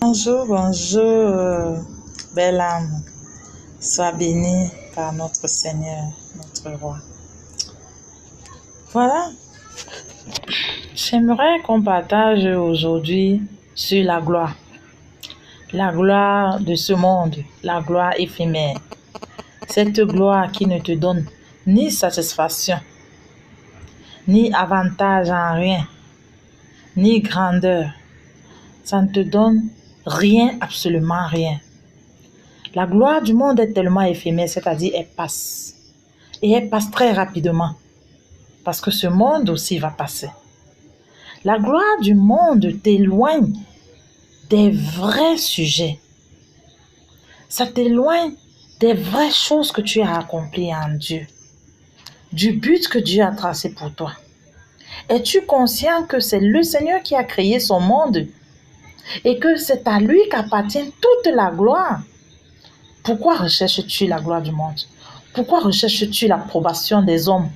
Bonjour, bonjour, belle âme. Sois bénie par notre Seigneur, notre Roi. Voilà, j'aimerais qu'on partage aujourd'hui sur la gloire de ce monde, la gloire éphémère. Cette gloire qui ne te donne ni satisfaction, ni avantage en rien, ni grandeur. Ça ne te donne rien, absolument rien. La gloire du monde est tellement éphémère, c'est-à-dire elle passe. Et elle passe très rapidement, parce que ce monde aussi va passer. La gloire du monde t'éloigne des vrais sujets. Ça t'éloigne des vraies choses que tu as accomplies en Dieu, du but que Dieu a tracé pour toi. Es-tu conscient que c'est le Seigneur qui a créé son monde et que c'est à lui qu'appartient toute la gloire? Pourquoi recherches-tu la gloire du monde? Pourquoi recherches-tu l'approbation des hommes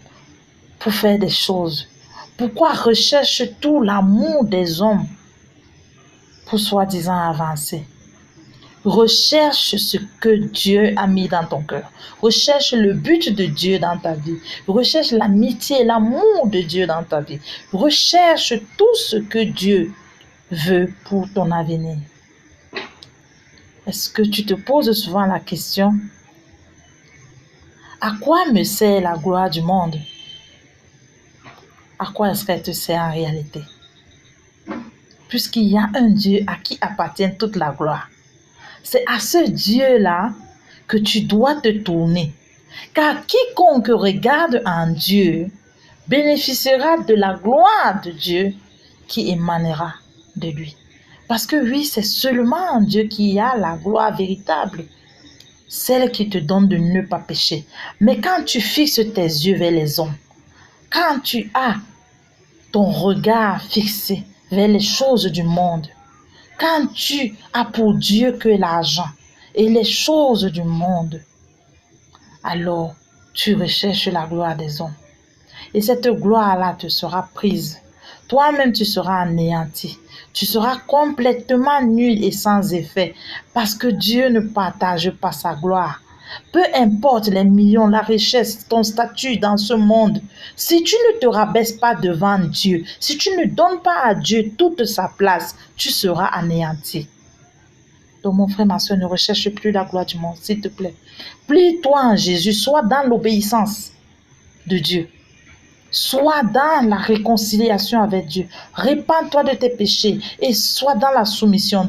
pour faire des choses? Pourquoi recherches-tu l'amour des hommes pour soi-disant avancer? Recherche ce que Dieu a mis dans ton cœur. Recherche le but de Dieu dans ta vie. Recherche l'amitié, l'amour de Dieu dans ta vie. Recherche tout ce que Dieu veut pour ton avenir. Est-ce que tu te poses souvent la question, à quoi me sert la gloire du monde? À quoi est-ce qu'elle te sert en réalité? Puisqu'il y a un Dieu à qui appartient toute la gloire. C'est à ce Dieu-là que tu dois te tourner. Car quiconque regarde en Dieu bénéficiera de la gloire de Dieu qui émanera de lui. Parce que oui, c'est seulement en Dieu qu'il y a la gloire véritable, celle qui te donne de ne pas pécher. Mais quand tu fixes tes yeux vers les hommes, quand tu as ton regard fixé vers les choses du monde, quand tu as pour Dieu que l'argent et les choses du monde, alors tu recherches la gloire des hommes. Et cette gloire-là te sera prise. Toi-même, tu seras anéanti. Tu seras complètement nul et sans effet parce que Dieu ne partage pas sa gloire. Peu importe les millions, la richesse, ton statut dans ce monde, si tu ne te rabaisses pas devant Dieu, si tu ne donnes pas à Dieu toute sa place, tu seras anéanti. Donc mon frère, ma soeur, ne recherche plus la gloire du monde, s'il te plaît. Plie-toi en Jésus, sois dans l'obéissance de Dieu. Sois dans la réconciliation avec Dieu. Répands-toi de tes péchés et sois dans la soumission de Dieu.